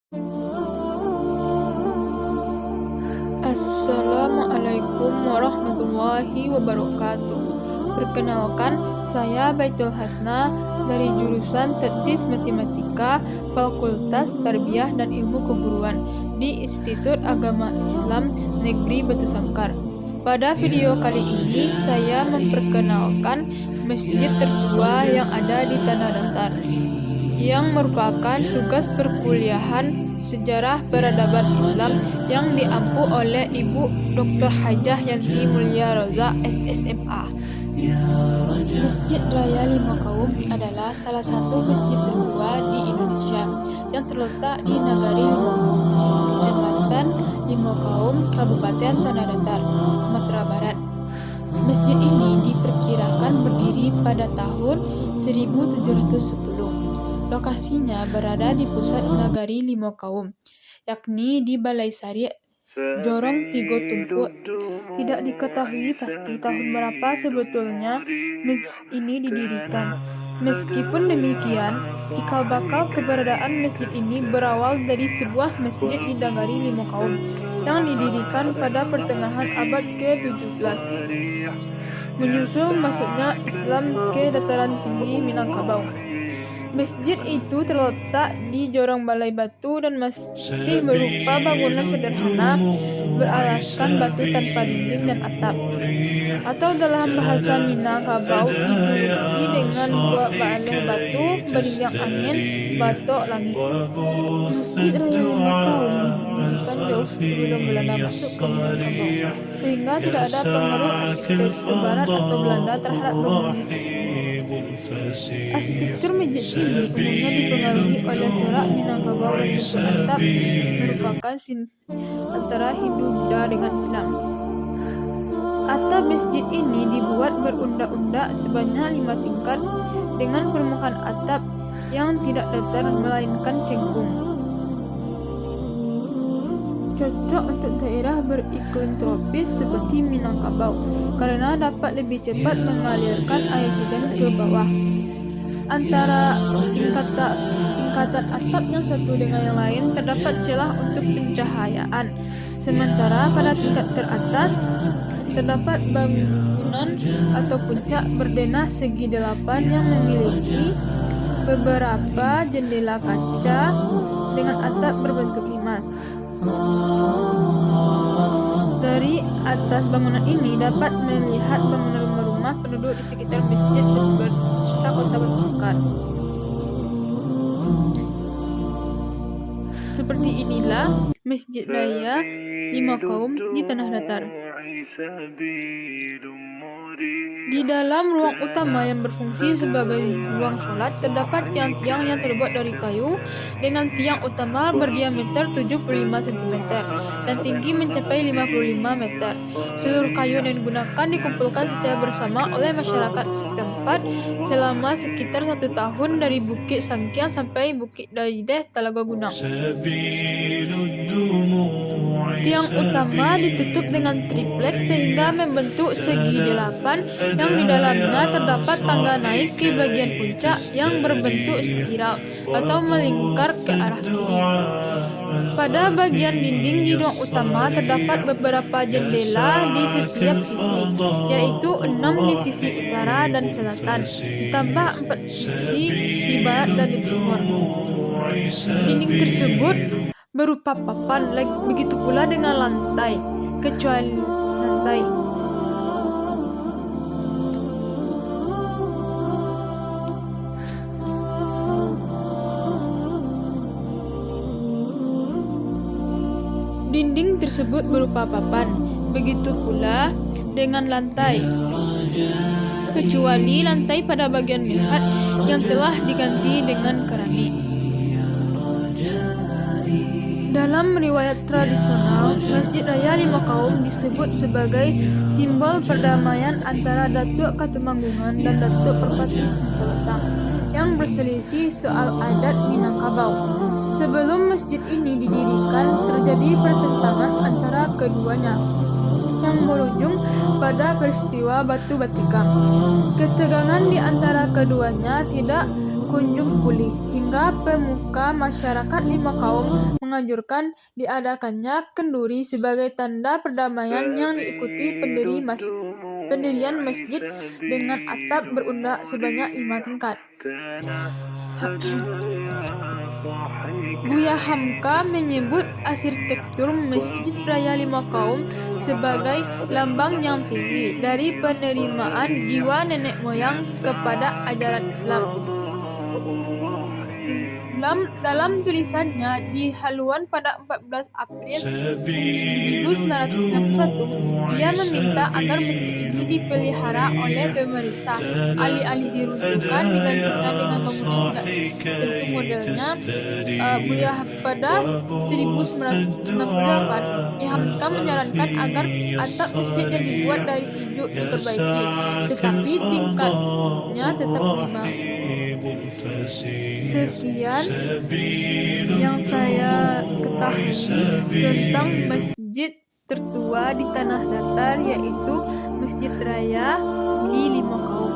Assalamualaikum warahmatullahi wabarakatuh. Perkenalkan, saya Baitul Hasna dari jurusan Teknis Matematika Fakultas Tarbiyah dan Ilmu Keguruan di Institut Agama Islam Negeri Batu Sangkar. Pada video kali ini saya memperkenalkan masjid tertua yang ada di Tanah Datar, yang merupakan tugas perkuliahan Sejarah Peradaban Islam yang diampu oleh Ibu Dr. Hajah Yanti Mulia Roza SSMA. Masjid Raya Lima Kaum adalah salah satu masjid tertua di Indonesia yang terletak di Nagari Lima Kaum, Kecamatan Lima Kaum, Kabupaten Tanah Datar, Sumatera Barat. Masjid ini diperkirakan berdiri pada tahun 1710. Lokasinya berada di pusat Nagari Lima Kaum, yakni di Balai Sari, Jorong Tigo Tumpu. Tidak diketahui pasti tahun berapa sebetulnya masjid ini didirikan. Meskipun demikian, cikal bakal keberadaan masjid ini berawal dari sebuah masjid di Nagari Lima Kaum yang didirikan pada pertengahan abad ke-17. Menyusul masuknya Islam ke dataran tinggi Minangkabau. Masjid itu terletak di jorong balai batu dan masih berupa bangunan sederhana beralaskan batu tanpa dinding dan atap, atau dalam bahasa Minangkabau dijuluki dengan dua balai batu beriang angin batok langit. Masjid Raya Lima Kaum didirikan jauh sebelum Belanda masuk ke Minangkabau, sehingga tidak ada pengaruh arsitektur Barat atau Belanda terhadap bangunan masjid ini. Arsitektur masjid ini umumnya dipengaruhi oleh corak Minangkabau dan bentuk atap merupakan antara Hindu-Buddha dengan Islam. Atap masjid ini dibuat berundak-undak sebanyak 5 tingkat dengan permukaan atap yang tidak datar melainkan cengkung. Cocok untuk daerah beriklim tropis seperti Minangkabau karena dapat lebih cepat mengalirkan air hujan ke bawah. Antara tingkatan atap yang satu dengan yang lain terdapat celah untuk pencahayaan. Sementara pada tingkat teratas terdapat bangunan atau puncak berdenah segi 8 yang memiliki beberapa jendela kaca dengan atap berbentuk limas. Dari atas bangunan ini dapat melihat bangunan rumah-rumah penduduk di sekitar masjid serta kota Batu Sangkar. Seperti inilah Masjid Raya Lima Kaum di Tanah Datar. Di dalam ruang utama yang berfungsi sebagai ruang sholat terdapat tiang-tiang yang terbuat dari kayu dengan tiang utama berdiameter 75 cm dan tinggi mencapai 55 meter. Seluruh kayu yang digunakan dikumpulkan secara bersama oleh masyarakat setempat selama sekitar 1 tahun dari Bukit Sangkiang sampai Bukit Daideh Talaga Gunang. Tiang utama ditutup dengan triplek sehingga membentuk segi 8 yang di dalamnya terdapat tangga naik ke bagian puncak yang berbentuk spiral atau melingkar ke arah kiri. Pada bagian dinding di ruang utama terdapat beberapa jendela di setiap sisi, yaitu 6 di sisi utara dan selatan, ditambah 4 sisi di barat dan di timur. Dinding tersebut berupa papan, begitu pula dengan lantai, kecuali lantai. Dinding tersebut berupa papan, begitu pula dengan lantai, kecuali lantai pada bagian mihrab yang telah diganti dengan keramik. Dalam riwayat tradisional, Masjid Raya Lima Kaum disebut sebagai simbol perdamaian antara Datuk Katemanggungan dan Datuk Perpati Sabatang yang berselisih soal adat Minangkabau. Sebelum masjid ini didirikan, terjadi pertentangan antara keduanya yang berujung pada peristiwa Batu Batikam. Ketegangan di antara keduanya tidak kunjung pulih, hingga pemuka masyarakat lima kaum menganjurkan diadakannya kenduri sebagai tanda perdamaian yang diikuti pendirian masjid dengan atap berundak sebanyak 5 tingkat. Buya Hamka menyebut arsitektur Masjid Raya Lima Kaum sebagai lambang yang tinggi dari penerimaan jiwa nenek moyang kepada ajaran Islam. Dalam tulisannya di haluan pada 14 April 1961, ia meminta agar masjid ini dipelihara oleh pemerintah, alih-alih diruntuhkan digantikan dengan bangunan tidak tentu modelnya. Pada 1968, Hamka menyarankan agar atap masjid yang dibuat dari ijuk diperbaiki, tetapi tingkatnya tetap 5. Sekian yang saya ketahui tentang masjid tertua di Tanah Datar, yaitu Masjid Raya di Lima Kaum.